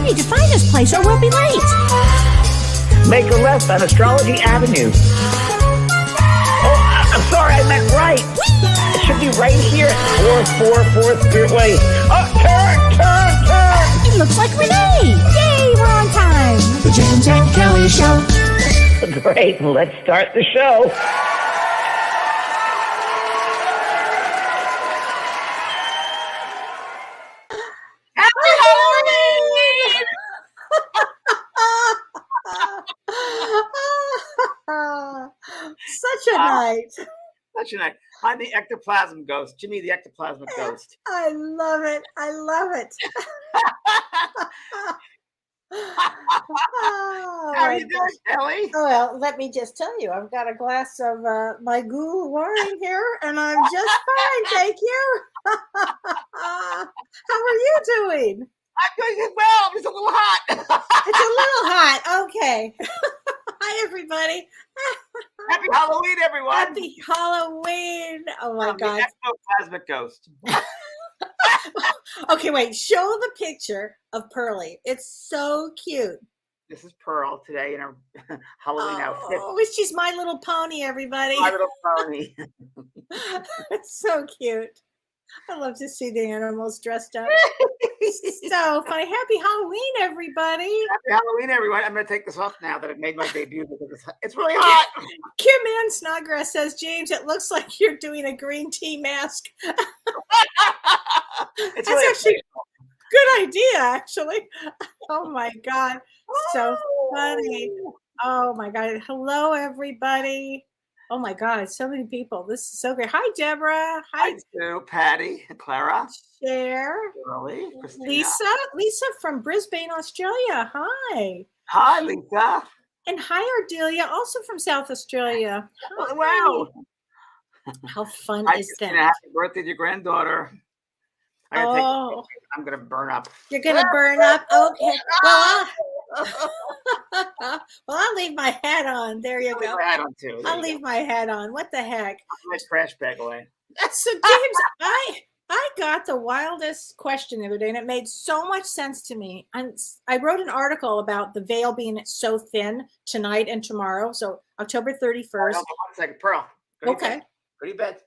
hurry to find this place or we'll be late. Make a left on Astrology Avenue. Oh, I'm sorry, I meant right. It should be right here at 444 Spirit Way. Oh, turn! It looks like Renee. Yay, we're on time. The James and Kellee Show. Great, let's start the show. Happy Halloween! Such a night. Such a night. I'm the ectoplasm ghost. Jimmy, the ectoplasmic ghost. I love it. I love it. Oh, How are you doing, Kellee? Well, let me just tell you, I've got a glass of my ghoul wine here, and I'm just fine, thank you. How are you doing? I'm doing well. I'm just a little hot. It's a little hot. Okay. Hi, everybody. Happy Halloween, everyone. Happy Halloween. Oh, my God. The ectoplasmic ghost. Okay, wait. Show the picture of Pearly. It's so cute. This is Pearl today in her Halloween outfit. Oh, she's My Little Pony, everybody. My Little Pony. It's so cute. I love to see the animals dressed up. So funny. Happy Halloween, everybody. Happy Halloween, everyone. I'm going to take this off now that I've made my debut because it's really hot. Kim Ann Snodgrass says, James, it looks like you're doing a green tea mask. It's That's really actually a good idea, actually. Oh, my God. So funny. Oh, my God. Hello, everybody. Oh, my God. So many people. This is so great. Hi, Deborah. Hi, Sue, Patty, Clara, Cher. Shirley, Christina. Lisa from Brisbane, Australia. Hi. Hi, Lisa. And hi, Ardelia, also from South Australia. Oh, wow. How fun Hi, is Christina. that? Happy birthday to your granddaughter. I'm going to burn up. You're going to burn up? Okay. Well, I'll leave my hat on. There you go. I'll leave my hat on. What the heck? I'll my trash bag away. So, James, I got the wildest question the other day, and it made so much sense to me. And I wrote an article about the veil being so thin tonight and tomorrow. So October 31st. Hold on 1 second. Pearl. Okay. Go to bed.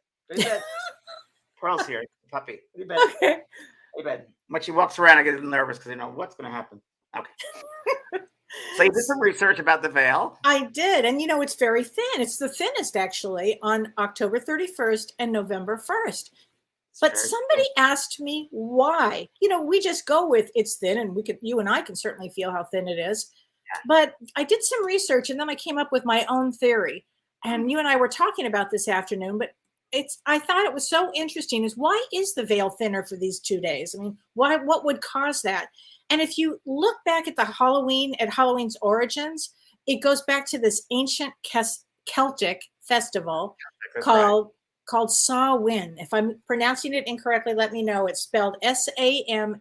Pearl's here. Puppy. Go to bed. Okay. Go to bed. When she walks around, I get a little nervous because I know what's going to happen. Okay. So you did some research about the veil. I did. And, it's very thin. It's the thinnest, actually, on October 31st and November 1st. But somebody asked me why. We just go with it's thin, and you and I can certainly feel how thin it is. Yeah. But I did some research, and then I came up with my own theory. And you and I were talking about this afternoon, but I thought it was so interesting is why is the veil thinner for these 2 days? I mean, what would cause that? And if you look back at Halloween's origins, it goes back to this ancient Celtic festival called Samhain. If I'm pronouncing it incorrectly, let me know. It's spelled Samhain,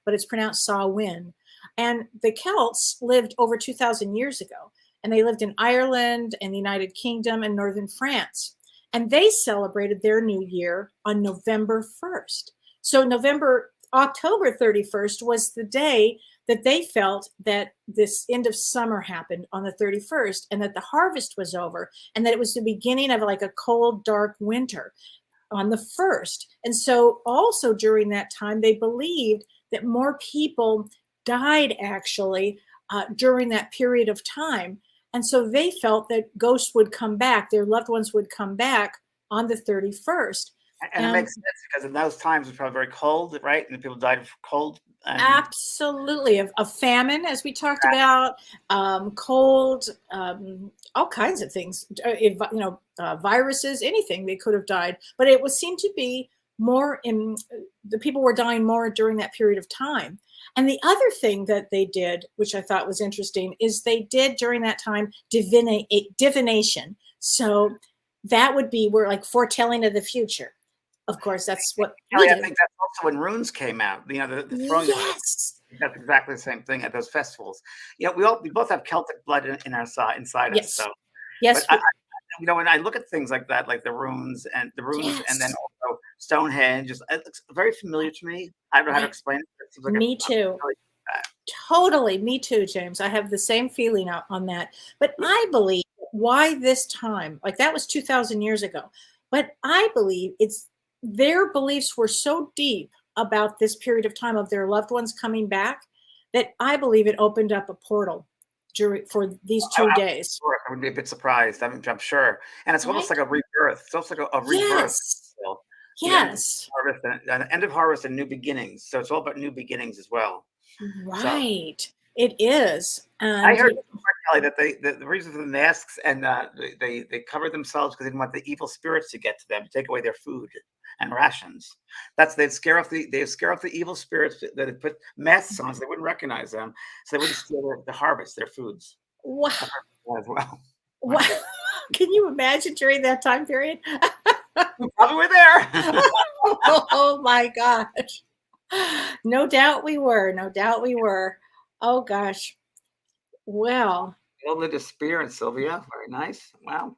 but it's pronounced Samhain. And the Celts lived over 2,000 years ago, and they lived in Ireland and the United Kingdom and northern France. And they celebrated their new year on November 1st. So October 31st was the day that they felt that this end of summer happened on the 31st and that the harvest was over and that it was the beginning of like a cold, dark winter on the 1st. And so also during that time, they believed that more people died actually during that period of time. And so they felt that ghosts would come back, their loved ones would come back on the 31st. And it makes sense because in those times it was probably very cold, right? And people died of cold. Absolutely. Of famine, as we talked about, cold, all kinds of things, viruses, anything, they could have died. But it seemed to be more the people were dying more during that period of time. And the other thing that they did, which I thought was interesting, is they did during that time divination. So that would be like foretelling of the future. Of course, that's what I think that's also when runes came out. The throwing. Yes. That's exactly the same thing at those festivals. We both have Celtic blood in our inside yes. us. So yes. But when I look at things like that, like the runes, and then also Stonehenge, it looks very familiar to me. I don't know how to explain it. It seems like me too. Totally. Me too, James. I have the same feeling on that. But I believe why this time, like that was 2,000 years ago. But I believe it's their beliefs were so deep about this period of time of their loved ones coming back that I believe it opened up a portal for these 2 days. Sure, I would be a bit surprised. I'm sure. And it's almost Right? like a rebirth. It's almost like a rebirth. Yes. Still. The end of Yes. harvest, an end of harvest and new beginnings. So it's all about new beginnings as well. So Right. It is. I And heard Kelly that the reason for the masks and they covered themselves because they didn't want the evil spirits to get to them, to take away their food and rations. They'd scare off the evil spirits that they put masks on so they wouldn't recognize them, so they wouldn't steal the harvest, their foods. wow. As well. Wow. Can you imagine during that time period? We probably were there. Oh my gosh. No doubt we were. No doubt we were. Oh gosh. Well, Building the spear and Sylvia. Very nice. Wow.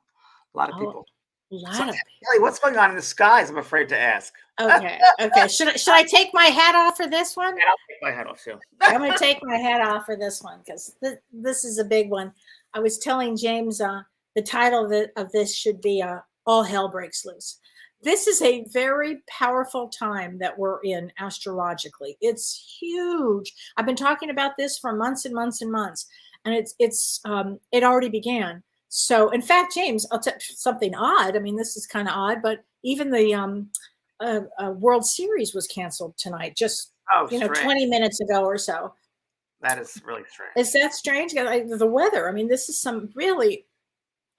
A lot of people. a lot So, of Kelly, what's going on in the skies? I'm afraid to ask. okay. Okay. Should I take my hat off for this one? And I'll take my hat off too. I'm going to take my hat off for this one because this is a big one. I was telling James the title of this should be All Hell Breaks Loose. This is a very powerful time that we're in astrologically. It's huge. I've been talking about this for months and months and months, and it already began. So, in fact, James, I'll tell you something odd. I mean, this is kind of odd, but even the World Series was canceled tonight, just Strange. 20 minutes ago or so. That is really strange. Is that strange? The weather. I mean, this is some really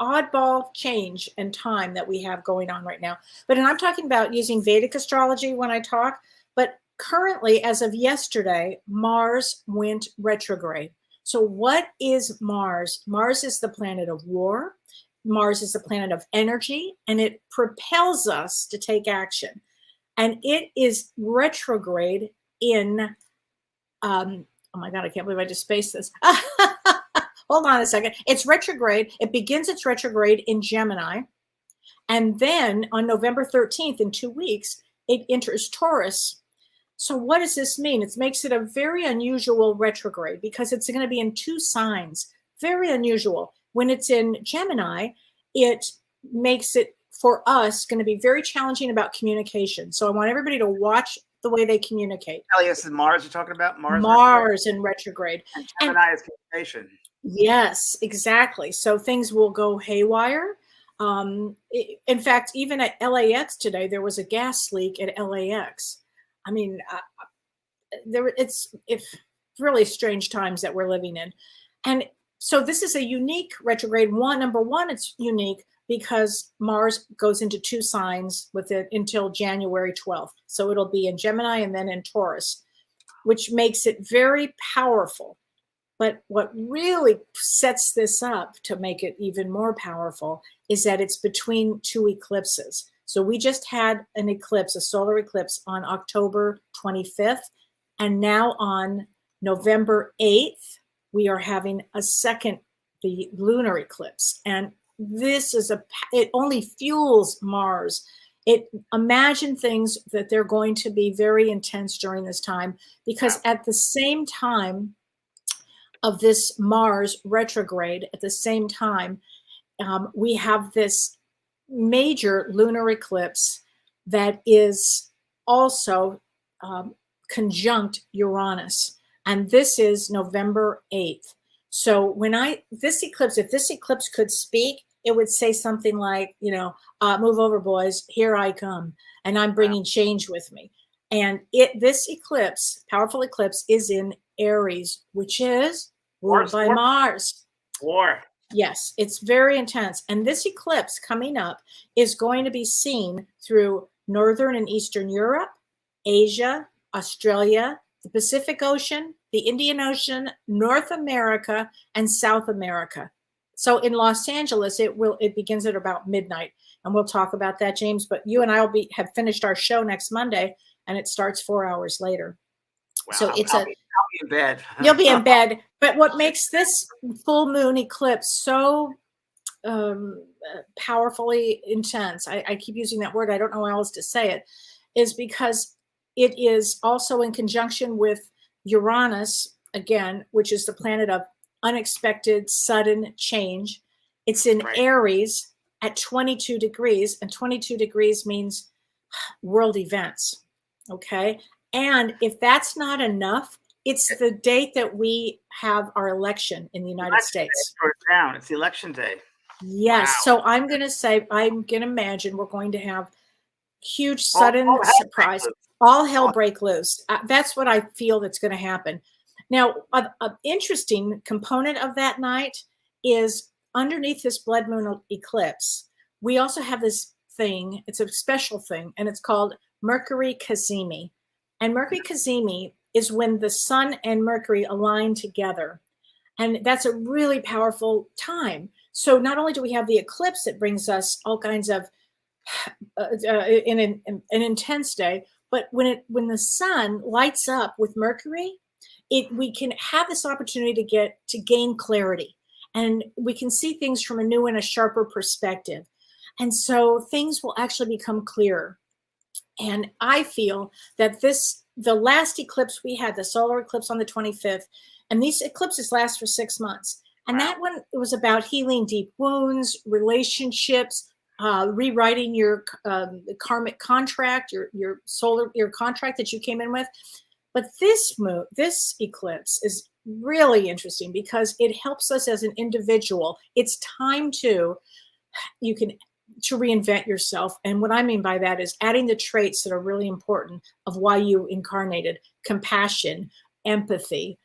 oddball change in time that we have going on right now. But I'm talking about using Vedic astrology when I talk. But currently, as of yesterday, Mars went retrograde. So what is Mars? Mars is the planet of war. Mars is the planet of energy, and it propels us to take action. And it is retrograde in, oh my God, I can't believe I just spaced this. Hold on a second. It's retrograde. It begins its retrograde in Gemini. And then on November 13th, in 2 weeks, it enters Taurus. So what does this mean? It makes it a very unusual retrograde because it's going to be in 2 signs. Very unusual. When it's in Gemini, it makes it, for us, going to be very challenging about communication. So I want everybody to watch the way they communicate. Kelly, this is Mars you're talking about? Mars in retrograde. And Gemini is communication. Yes, exactly. So things will go haywire. In fact, even at LAX today, there was a gas leak at LAX. I mean, it's really strange times that we're living in. And so this is a unique retrograde. Number one, it's unique because Mars goes into 2 signs with it until January 12th. So it'll be in Gemini and then in Taurus, which makes it very powerful. But what really sets this up to make it even more powerful is that it's between 2 eclipses. So we just had an eclipse, a solar eclipse on October 25th. And now on November 8th, we are having a second, the lunar eclipse. And this is it only fuels Mars. Imagine things that they're going to be very intense during this time, because at the same time of this Mars retrograde, at the same time, we have this major lunar eclipse that is also conjunct Uranus. And this is November 8th. So if this eclipse could speak, it would say something like, move over, boys, here I come, and I'm bringing change with me. And this eclipse, powerful eclipse, is in Aries, which is ruled by Mars. War. Yes, it's very intense. And this eclipse coming up is going to be seen through Northern and Eastern Europe, Asia, Australia, the Pacific Ocean, the Indian Ocean, North America, and South America. So in Los Angeles, it begins at about midnight, and we'll talk about that, James. But you and I have finished our show next Monday, and it starts 4 hours later. Wow, So I'll be in bed. You'll be in bed. But what makes this full moon eclipse so powerfully intense, I keep using that word, I don't know how else to say it, is because it is also in conjunction with Uranus again, which is the planet of unexpected, sudden change. It's in Right. Aries at 22 degrees, and 22 degrees means world events. Okay. And if that's not enough, it's the date that we have our election in the United States. Down. It's the election day. Yes. Wow. So I'm going to imagine we're going to have huge, sudden surprise. All hell break loose. That's what I feel that's going to happen. Now, an interesting component of that night is underneath this blood moon eclipse, we also have this thing. It's a special thing, and it's called Mercury Cazimi. And Mercury Cazimi is when the sun and Mercury align together. And that's a really powerful time. So not only do we have the eclipse that brings us all kinds of in an intense day, but when the sun lights up with Mercury, we can have this opportunity to gain clarity, and we can see things from a new and a sharper perspective. And so things will actually become clearer. And I feel that the last eclipse we had, the solar eclipse on the 25th, and these eclipses last for 6 months. And that one, it was about healing deep wounds, relationships, rewriting your karmic contract, your contract that you came in with. But this eclipse is really interesting because it helps us as an individual. It's time to reinvent yourself. And what I mean by that is adding the traits that are really important of why you incarnated: compassion, empathy,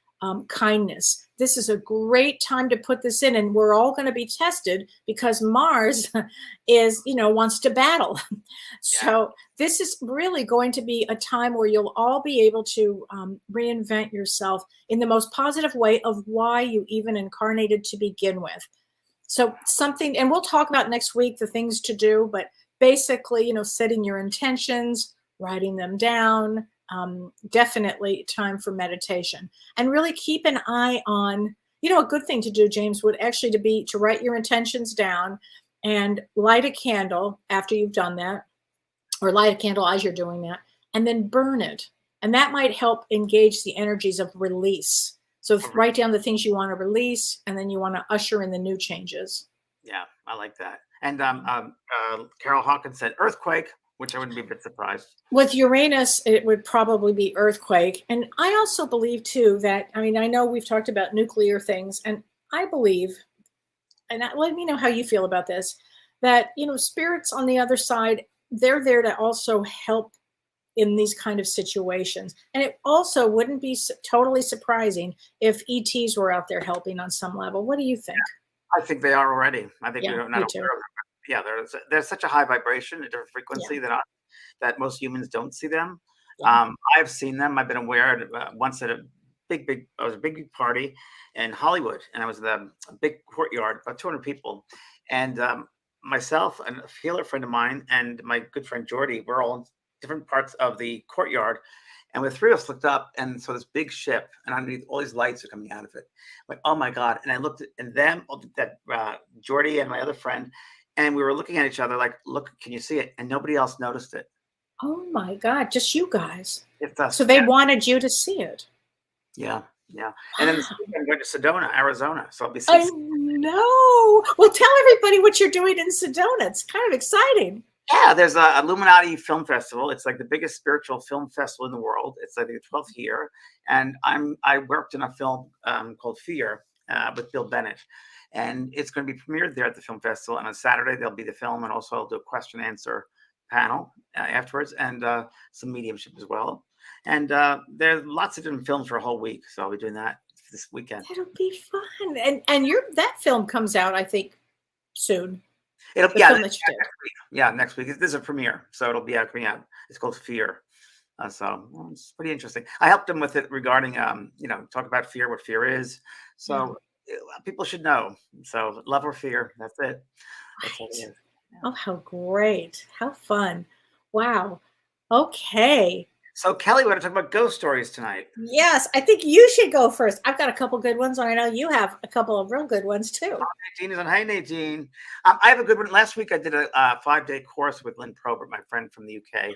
kindness. This is a great time to put this in, and we're all going to be tested because Mars wants to battle. So this is really going to be a time where you'll all be able to reinvent yourself in the most positive way of why you even incarnated to begin with. So something, and we'll talk about next week the things to do, but basically, setting your intentions, writing them down, definitely time for meditation, and really keep an eye on, a good thing to do, James, would actually to write your intentions down and light a candle after you've done that, or light a candle as you're doing that, and then burn it. And that might help engage the energies of release. So write down the things you want to release, and then you want to usher in the new changes. Yeah, I like that. And Carol Hawkins said earthquake, which I wouldn't be a bit surprised. With Uranus, it would probably be earthquake. And I also believe, too, that, I know we've talked about nuclear things, and I believe, and let me know how you feel about this, that, spirits on the other side, they're there to also help in these kind of situations. And it also wouldn't be totally surprising if ETs were out there helping on some level. What do you think? I think they are already. I think Yeah, we're not aware of them. Yeah, there's such a high vibration, a different frequency that most humans don't see them. Yeah. I've seen them. I've been aware once at a big party in Hollywood, and I was at a big courtyard, about 200 people, and myself and a healer friend of mine and my good friend Jordy, we're all in different parts of the courtyard. And the three of us looked up, and so this big ship, and underneath all these lights are coming out of it. I'm like, oh my God. And I looked at them, that Jordy and my other friend, and we were looking at each other like, look, can you see it? And nobody else noticed it. Oh my God, just you guys. It's us. So they wanted you to see it. Yeah. And then I'm going to Sedona, Arizona. So I'll be I seeing. know. Well, tell everybody what you're doing in Sedona. It's kind of exciting. Yeah, there's a Illuminati Film Festival. It's like the biggest spiritual film festival in the world. It's like the 12th year, and I worked in a film called Fear with Bill Bennett, and it's going to be premiered there at the film festival. And on Saturday there'll be the film, and also I'll do a question answer panel afterwards, and some mediumship as well. And there's lots of different films for a whole week, so I'll be doing that this weekend. That'll be fun. And that film comes out, I think, soon. It'll be next week. This is a premiere, so it'll be coming out. It's called Fear, so it's pretty interesting. I helped them with it regarding, talk about fear, what fear is. So people should know. So love or fear, that's it. That's what it is. Yeah. Oh, how great! How fun! Wow. Okay. So Kellee, we're going to talk about ghost stories tonight. Yes, I think you should go first. I've got a couple good ones, and I know you have a couple of real good ones too. Nadine is on. Hey, Nadine. I have a good one. Last week I did a 5-day course with Lynn Probert, my friend from the UK,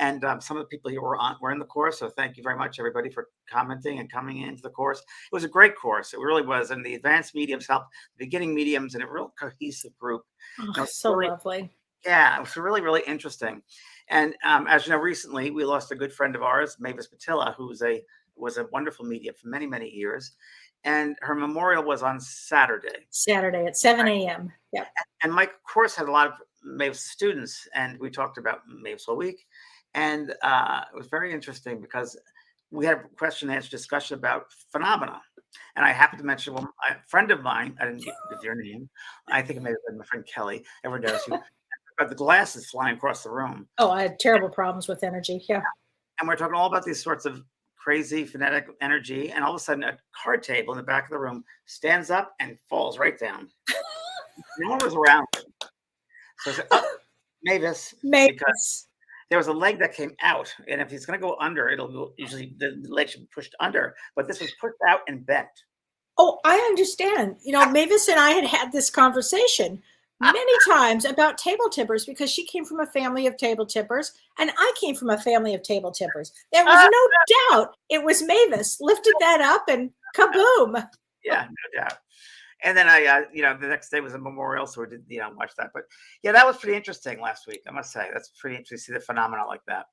And some of the people here were in the course. So thank you very much, everybody, for commenting and coming into the course. It was a great course. It really was. And the advanced mediums helped the beginning mediums in a real cohesive group. Oh, so really, lovely. yeah, it was really, really interesting. And as you know, recently we lost a good friend of ours, Mavis Patilla, who was a wonderful medium for many, many years. And her memorial was on Saturday. Saturday at 7 a.m. Yep. And my course had a lot of Mavis students, and we talked about Mavis all week. And it was very interesting because we had a question and answer discussion about phenomena. And I happened to mention, well, a friend of mine, I didn't give your name. I think it may have been my friend Kellee. Everyone knows you. But the glasses flying across the room. Oh, I had terrible problems with energy. Yeah. And we're talking all about these sorts of crazy phonetic energy. And all of a sudden, a card table in the back of the room stands up and falls right down. No one was around. So I said, oh, Mavis. Because there was a leg that came out. And if it's going to go under, it'll go, usually the leg should be pushed under. But this was pushed out and bent. Oh, I understand. You know, Mavis and I had this conversation many times about table tippers because she came from a family of table tippers and I came from a family of table tippers. There was no doubt it was Mavis lifted that up and kaboom. Yeah, no doubt. And then the next day was a memorial, so we did, watch that. But yeah, that was pretty interesting last week. I must say, that's pretty interesting to see the phenomena like that.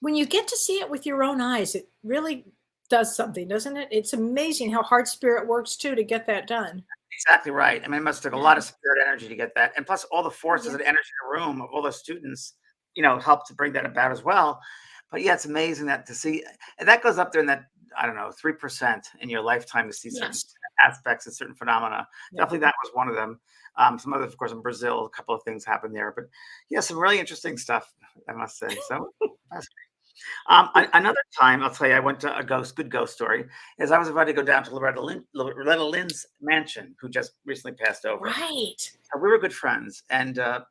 When you get to see it with your own eyes, it really does something, doesn't it? It's amazing how hard spirit works too to get that done. Exactly right. I mean, it must have took a lot of spirit energy to get that. And plus all the forces and energy in the room of all the students, helped to bring that about as well. But yeah, it's amazing that to see, and that goes up there in that, I don't know, 3% in your lifetime to see certain aspects of certain phenomena. Definitely that was one of them. Some others, of course, in Brazil, a couple of things happened there. But yeah, some really interesting stuff, I must say. So that's great. Another time, I'll tell you, I went to a good ghost story, is I was invited to go down to Loretta Lynn's mansion, who just recently passed over. Right. We were good friends. And the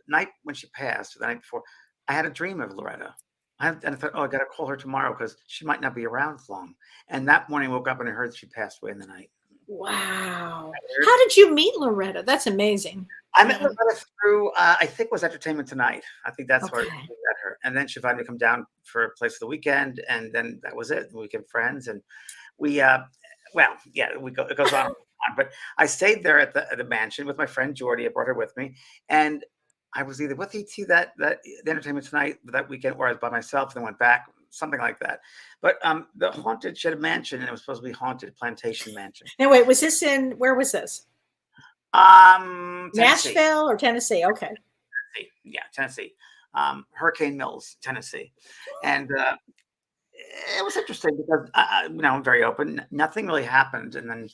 night when she passed, the night before, I had a dream of Loretta. And I thought, I got to call her tomorrow because she might not be around long. And that morning, I woke up and I heard she passed away in the night. Wow. How did you meet Loretta? That's amazing. I met Loretta through, I think it was Entertainment Tonight. I think that's where I met her. And then she invited me to come down for a place for the weekend. And then that was it. We became friends. And we, it goes on. But I stayed there at the mansion with my friend Jordy. I brought her with me. And I was either with ET the Entertainment Tonight that weekend, or I was by myself and then went back, something like that. But she had a mansion and it was supposed to be haunted, Plantation Mansion. Now wait, was this where was this? Tennessee. Nashville or Tennessee? Okay. Tennessee. Yeah, Tennessee. Hurricane Mills, Tennessee. And it was interesting because I'm very open. Nothing really happened. And then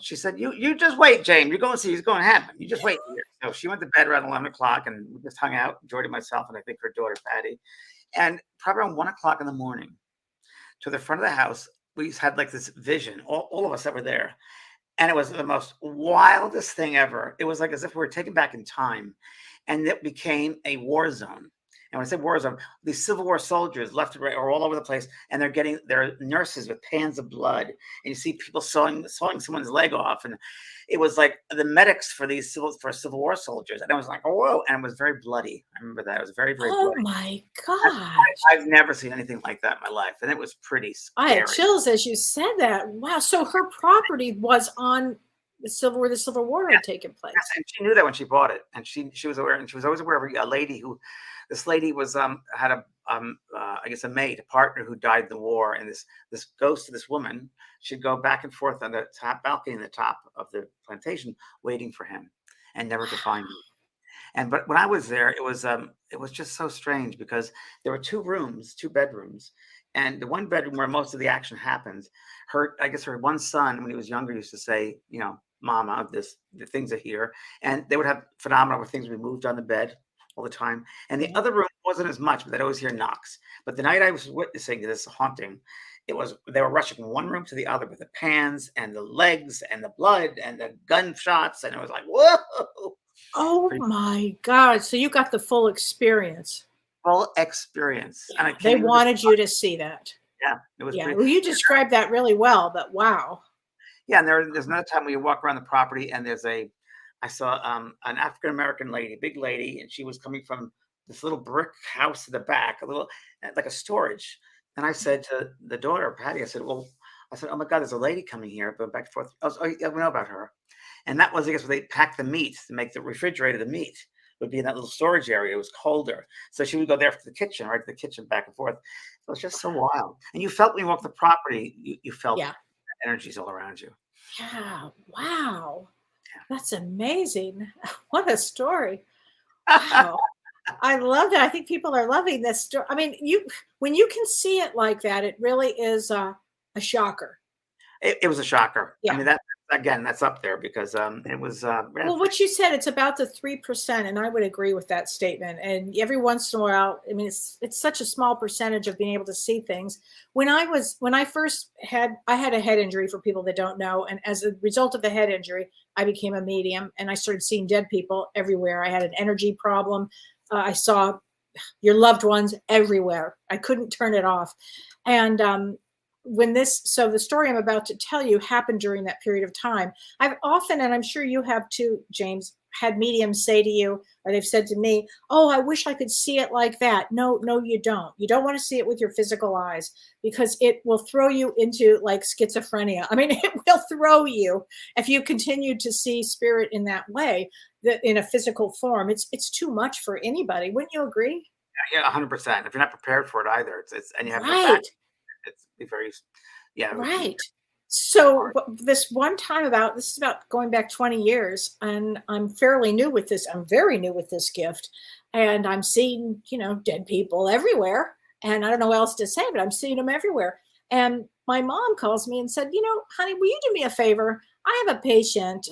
she said, you just wait, James. You're going to see it's going to happen. You just wait here. So she went to bed around 11 o'clock and we just hung out, Jordy, myself, and I think her daughter, Patty. And probably around 1 o'clock in the morning, to the front of the house, we had like this vision, all of us that were there. And it was the most wildest thing ever. It was like as if we were taken back in time. And it became a war zone. And when I say war zone, these Civil War soldiers left and right are all over the place. And they're getting their nurses with pans of blood. And you see people sawing someone's leg off. And it was like the medics for these Civil War soldiers. And I was like, oh, whoa. And it was very bloody. I remember that. It was very, very bloody. Oh, my gosh. I've never seen anything like that in my life. And it was pretty scary. I had chills as you said that. Wow. So her property was on where the Civil War had taken place. Yes, and she knew that when she bought it. And she was aware, and she was always aware of a lady this lady was had I guess a maid, a partner who died in the war, and this ghost of this woman should go back and forth on the top balcony in the top of the plantation, waiting for him, and never to find him. But when I was there, it was just so strange because there were two bedrooms, and the one bedroom where most of the action happens, her one son when he was younger used to say, Mama, the things are here, and they would have phenomena where things would be moved on the bed all the time. And the other room wasn't as much, but they'd always hear knocks. But the night I was witnessing this haunting, they were rushing from one room to the other with the pans and the legs and the blood and the gunshots. And it was like, whoa. Oh my God. So you got the full experience. Full experience. Yeah, and they wanted you to see that. Yeah. It was well, you described that really well, but wow. Yeah. And there's another time where you walk around the property and I saw an African-American lady, big lady, and she was coming from this little brick house in the back, a little like a storage. And I said to the daughter, Patty, I said, well, I said, oh my God, there's a lady coming here, but back and forth. I was, oh, yeah, we know about her. And that was, I guess, where they packed the meat to make the refrigerator. The meat would be in that little storage area. It was colder. So she would go there for the kitchen, right to the kitchen, back and forth. It was just so wild. And you felt when you walked the property, you felt energies all around you. Yeah. Wow. That's amazing. What a story. Wow. I love that. I think people are loving this story. I mean, when you can see it like that, it really is a shocker. It was a shocker. Yeah. I mean, that's up there because it was. Well, what you said, it's about the 3%, and I would agree with that statement. And every once in a while, I mean, it's such a small percentage of being able to see things. When I had a head injury, for people that don't know, and as a result of the head injury, I became a medium, and I started seeing dead people everywhere. I had an energy problem. I saw your loved ones everywhere. I couldn't turn it off, and so the story I'm about to tell you happened during that period of time. I've often, and I'm sure you have too, James, had mediums say to you, or they've said to me, oh, I wish I could see it like that. No, you don't. You don't want to see it with your physical eyes, because it will throw you into like schizophrenia. I mean, it will throw you if you continue to see spirit in that way, that in a physical form. It's too much for anybody. Wouldn't you agree? Yeah, 100%. If you're not prepared for it either, it's and you have right. It's very, right. So this one time this is about going back 20 years, and I'm fairly new with this. I'm very new with this gift, and I'm seeing, dead people everywhere, and I don't know what else to say, but I'm seeing them everywhere. And my mom calls me and said, honey, will you do me a favor? I have a patient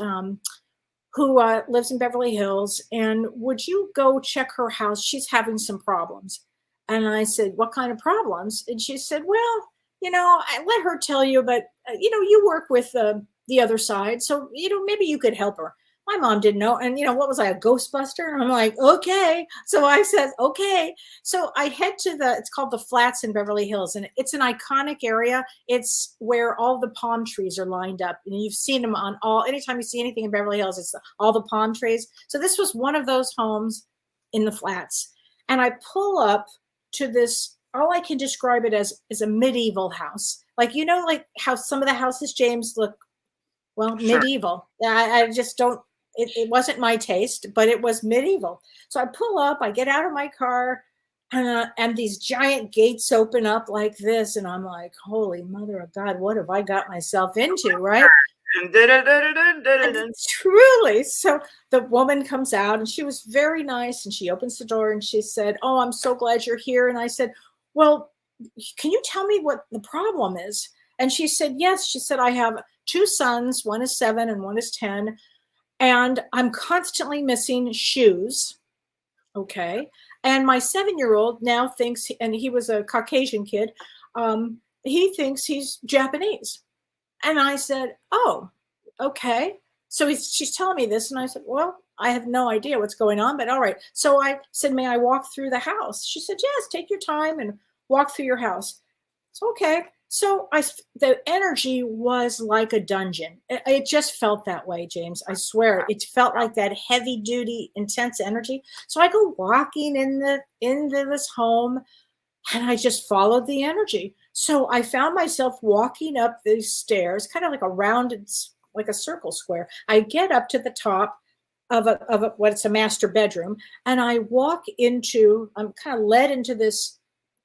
who lives in Beverly Hills, and would you go check her house? She's having some problems. And I said, what kind of problems? And she said, well, I let her tell you, but, you work with the other side. So, maybe you could help her. My mom didn't know. And, what was I, a Ghostbuster? And I'm like, okay. So I said, okay. So I head to it's called the Flats in Beverly Hills. And it's an iconic area. It's where all the palm trees are lined up. And you've seen them anytime you see anything in Beverly Hills, it's all the palm trees. So this was one of those homes in the Flats. And I pull up to this, all I can describe it as is a medieval house. Like, like how some of the houses, James, look, well, sure. Medieval. I just don't, it wasn't my taste, but it was medieval. So I pull up, I get out of my car, and these giant gates open up like this. And I'm like, holy mother of God, what have I got myself into, right? And truly. So the woman comes out, and she was very nice, and she opens the door, and she said, oh, I'm so glad you're here. And I said, well, can you tell me what the problem is? And she said, yes. She said, I have 2 sons, one is 7 and one is 10. And I'm constantly missing shoes. Okay. And my 7-year-old now thinks, and he was a Caucasian kid, he thinks he's Japanese. And I said, oh, okay. So she's telling me this. And I said, well, I have no idea what's going on, but all right. So I said, may I walk through the house? She said, yes, take your time and walk through your house. So, okay. So the energy was like a dungeon. It just felt that way, James. I swear. It felt like that heavy duty, intense energy. So I go walking into this home, and I just followed the energy. So I found myself walking up these stairs, kind of like a rounded, like a circle square. I get up to the top of what's a master bedroom, and I walk into, I'm kind of led into this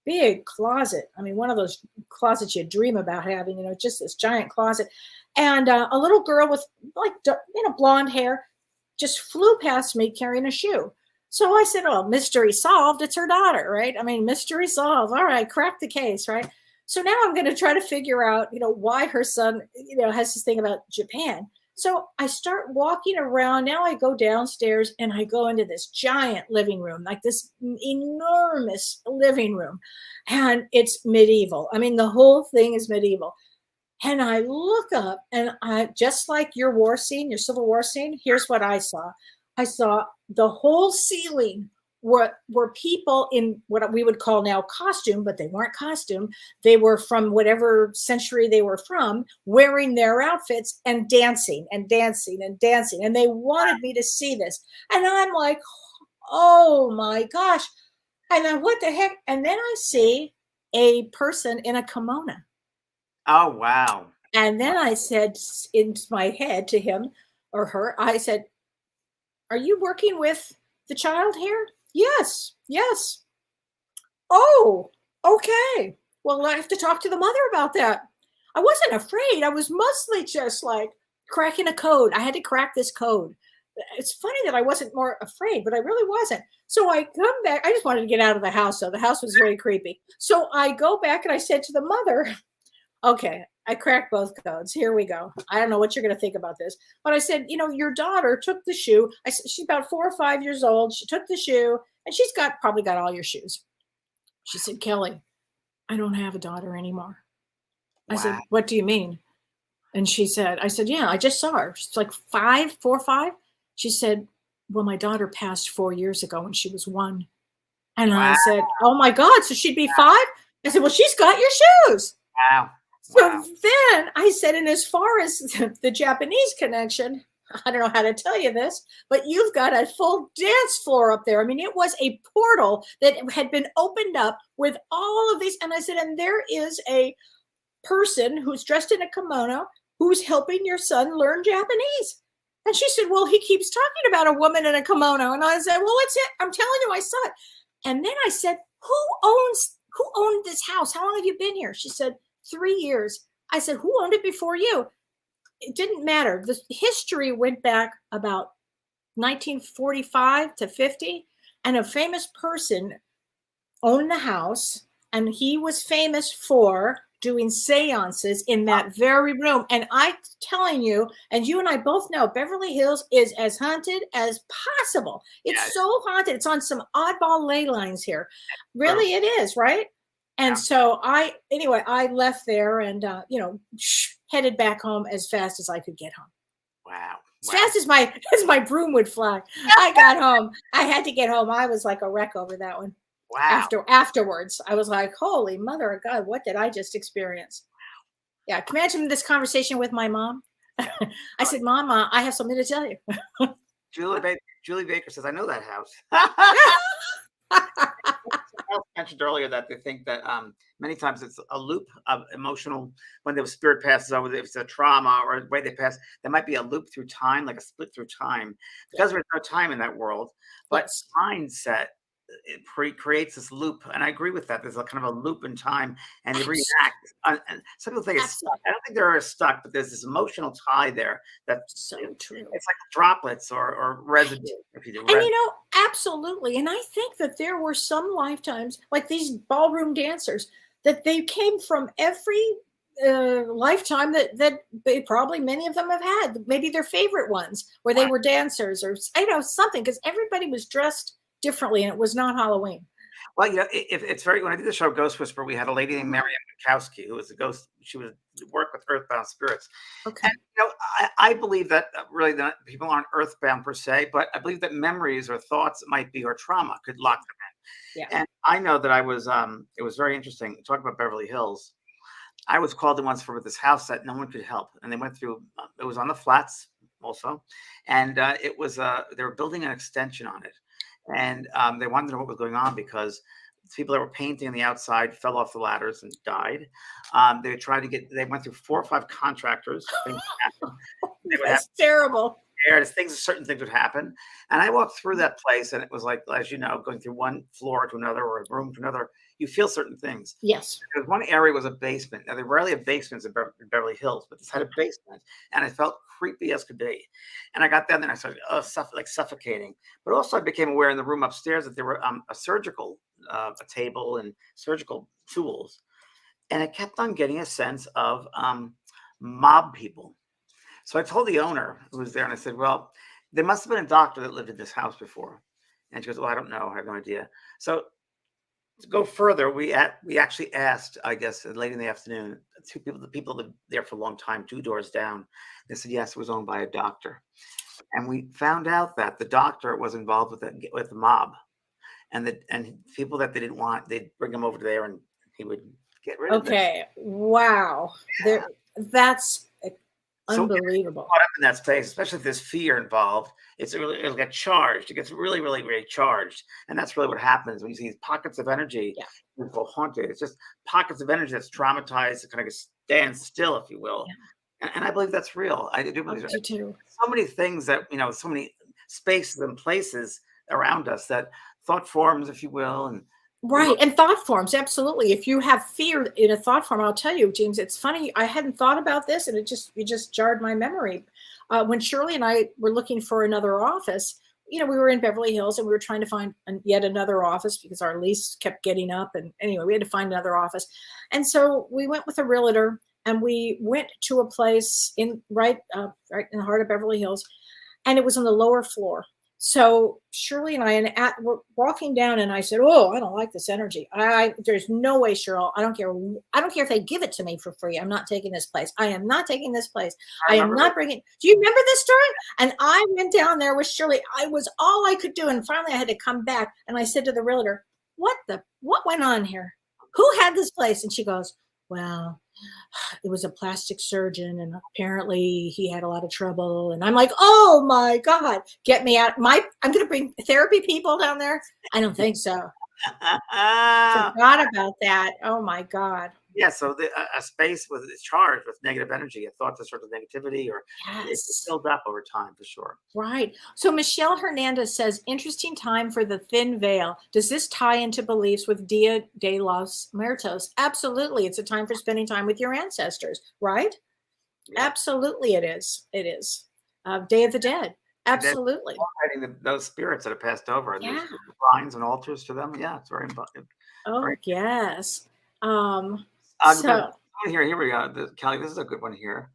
big closet. I mean, one of those closets you dream about having, just this giant closet. And a little girl with like, blonde hair just flew past me carrying a shoe. So I said, oh, mystery solved. It's her daughter, right? I mean, mystery solved. All right, crack the case, right? So now I'm going to try to figure out, why her son, has this thing about Japan. So I start walking around. Now I go downstairs, and I go into this giant living room, like this enormous living room. And it's medieval. I mean, the whole thing is medieval. And I look up, and just like your war scene, your Civil War scene, here's what I saw. I saw the whole ceiling were people in what we would call now costume, but they weren't costume. They were from whatever century they were from, wearing their outfits and dancing and dancing and dancing. And they wanted me to see this. And I'm like, oh my gosh. And then what the heck? And then I see a person in a kimono. Oh, wow. And then I said in my head to him or her, I said, are you working with the child here? Yes, yes. Oh, okay. Well, I have to talk to the mother about that. I wasn't afraid. I was mostly just like cracking a code. I had to crack this code. It's funny that I wasn't more afraid, but I really wasn't. So I come back. I just wanted to get out of the house. So the house was very creepy. So I go back and I said to the mother, okay, I cracked both codes. Here we go. I don't know what you're going to think about this. But I said, your daughter took the shoe. I said, she's about 4 or 5 years old. She took the shoe and she's probably got all your shoes. She said, Kellee, I don't have a daughter anymore. I said, what do you mean? And she said, I said, yeah, I just saw her. She's like 4 or 5. She said, well, my daughter passed 4 years ago when she was 1. And I said, oh my God, so she'd be 5? I said, well, she's got your shoes. Wow. So then I said, and as far as the Japanese connection, I don't know how to tell you this, but you've got a full dance floor up there. I mean, it was a portal that had been opened up with all of these. And I said, and there is a person who's dressed in a kimono who's helping your son learn Japanese. And she said, well, he keeps talking about a woman in a kimono. And I said, well, that's it. I'm telling you, I saw it. And then I said, who owned this house? How long have you been here? She said, 3 years. I said, who owned it before you? It didn't matter. The history went back about 1945 to 50, and a famous person owned the house, and he was famous for doing seances in that very room. And I'm telling you, and you and I both know, Beverly Hills is as haunted as possible. It's so haunted. It's on some oddball ley lines here. Really, it is, right? And so I left there and, headed back home as fast as I could get home. Wow. As fast as my broom would fly. I got home. I had to get home. I was like a wreck over that one. Wow. Afterwards, I was like, holy mother of God, what did I just experience? Yeah. Can you imagine this conversation with my mom? I said, Mom, I have something to tell you. Julie Baker says, I know that house. I mentioned earlier that they think that many times it's a loop of emotional, when the spirit passes over, if it's a trauma or the way they pass, there might be a loop through time, like a split through time, because there's no time in that world. But mindset, it creates this loop. And I agree with that. There's a kind of a loop in time and they react. And some people think it's stuck. I don't think they're stuck, but there's this emotional tie there. That's so true. It's like droplets or residue. If you do and absolutely. And I think that there were some lifetimes, like these ballroom dancers, that they came from every lifetime that they probably many of them have had. Maybe their favorite ones where they were dancers or something, because everybody was dressed differently and it was not Halloween. Well, it's very, when I did the show Ghost Whisper, we had a lady named Miriam Mikowski, who was a ghost. She would work with earthbound spirits. Okay. And, I believe that really that people aren't earthbound per se, but I believe that memories or thoughts might be, or trauma could lock them in. Yeah. And I know that I was, it was very interesting. Talk about Beverly Hills. I was called in once for this house that no one could help. And they went through, it was on the flats also. And it was, they were building an extension on it. And they wanted to know what was going on because people that were painting on the outside fell off the ladders and died. They tried to they went through 4 or 5 contractors. That's terrible. Certain things would happen. And I walked through that place and it was like, as you know, going through one floor to another or a room to another, you feel certain things. Yes. Because one area was a basement. Now, they rarely have basements in Beverly Hills, but this had a basement. And I felt creepy as could be. And I got down there and I started suffocating. But also I became aware in the room upstairs that there were a surgical a table and surgical tools. And I kept on getting a sense of mob people. So I told the owner who was there and I said, well, there must have been a doctor that lived in this house before. And she goes, well, I don't know. I have no idea. So to go further, we actually asked, I guess, late in the afternoon, the people that lived there for a long time, 2 doors down. They said, yes, it was owned by a doctor. And we found out that the doctor was involved with the mob. And people that they didn't want, they'd bring him over there and he would get rid of them. Okay. Wow. That's So Unbelievable. caught up in that space, especially if there's fear involved, it'll get charged. It gets really, really, really charged, and that's really what happens when you see these pockets of energy. Yeah. We call haunted. It's just pockets of energy that's traumatized. It kind of stands still, if you will. And I believe that's real. I do I believe do too. so many things that so many spaces and places around us that thought forms, if you will, and Right. And thought forms. Absolutely. If you have fear in a thought form, I'll tell you, James, it's funny. I hadn't thought about this and it just jarred my memory. When Shirley and I were looking for another office, we were in Beverly Hills and we were trying to find yet another office because our lease kept getting up. And anyway, we had to find another office. And so we went with a realtor and we went to a place right in the heart of Beverly Hills. And it was on the lower floor. So Shirley and I were walking down, and I said, "Oh, I don't like this energy. There's no way, Cheryl. I don't care. I don't care if they give it to me for free. I'm not taking this place. I am not taking this place. I am not bringing." Do you remember this story? And I went down there with Shirley. I was all I could do, and finally I had to come back. And I said to the realtor, "What went on here? Who had this place?" And she goes, "Well, it was a plastic surgeon and apparently he had a lot of trouble." And I'm like, "Oh my God, get me out. I'm going to bring therapy people down there." I don't think so. Forgot about that. Oh my God. Yeah, so a space is charged with negative energy, a thought sort of negativity, or it's built up over time for sure. Right. So Michelle Hernandez says, interesting time for the thin veil. Does this tie into beliefs with Dia de los Muertos? Absolutely. It's a time for spending time with your ancestors, right? Yeah. Absolutely it is. It is. Day of the Dead. Absolutely. Those spirits that have passed over. And there's shrines and altars to them. Yeah, it's very important. Oh, very yes. Here we go. Kelly, this is a good one here.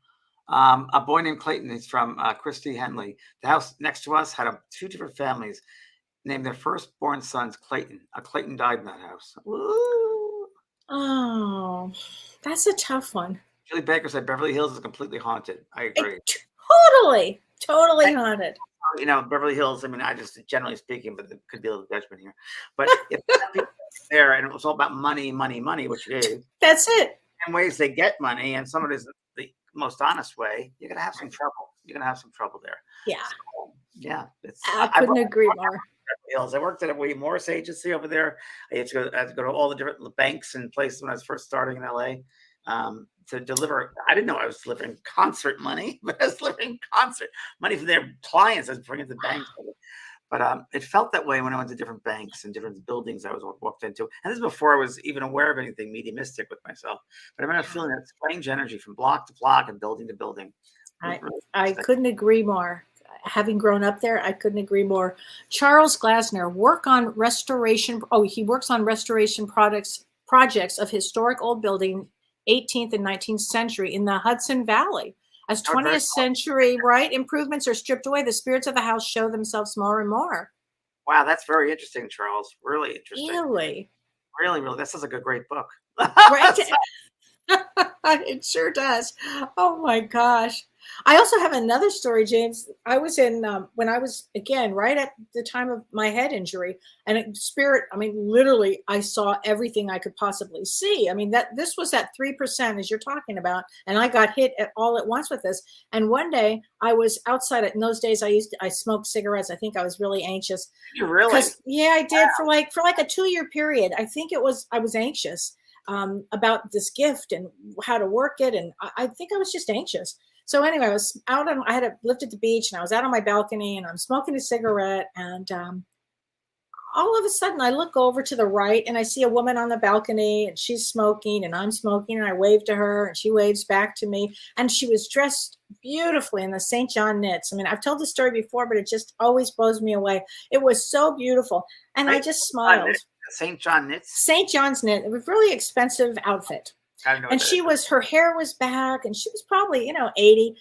A boy named Clayton. He's from Christy Henley. The house next to us had two different families named their firstborn sons Clayton. Clayton died in that house. Woo. Oh, that's a tough one. Julie Baker said Beverly Hills is completely haunted. I agree. Totally haunted. Beverly Hills, I just generally speaking, but there could be a little judgment here. But if people there and it was all about money, which it is. That's it. And ways they get money, and some of it is the most honest way, you're going to have some trouble. You're going to have some trouble there. Yeah. So, yeah. I couldn't agree more. I worked at a William Morris agency over there. I had to go to all the different banks and places when I was first starting in LA. To deliver, I didn't know I was delivering concert money, but I was delivering concert money for their clients. I was bringing to the bank. But it felt that way when I went to different banks and different buildings I was walked into. And this is before I was even aware of anything mediumistic with myself. But I remember feeling that strange energy from block to block and building to building. I couldn't agree more. Having grown up there, I couldn't agree more. Charles Glasner works on restoration projects of historic old building 18th and 19th century in the Hudson Valley. As 20th century, improvements are stripped away, the spirits of the house show themselves more and more. Wow, that's very interesting, Charles. Really interesting. Really? Really. That sounds like a great book. Right? It sure does. Oh my gosh. I also have another story, James. I was when I was, again, right at the time of my head injury, and literally I saw everything I could possibly see. This was at 3%, as you're talking about, and I got hit all at once with this. And one day I was outside. In those days, I smoked cigarettes. I think I was really anxious. You really? Yeah, I did. Wow. for like a 2-year period. I think I was anxious about this gift and how to work it. And I think I was just anxious. So anyway, I had lived at the beach and I was out on my balcony and I'm smoking a cigarette. And all of a sudden I look over to the right and I see a woman on the balcony and she's smoking and I'm smoking, and I wave to her and she waves back to me. And she was dressed beautifully in the St. John knits. I've told this story before, but it just always blows me away. It was so beautiful. And I just smiled. St. John knits? St. John's knit. It was a really expensive outfit. And her hair was back and she was probably, 80,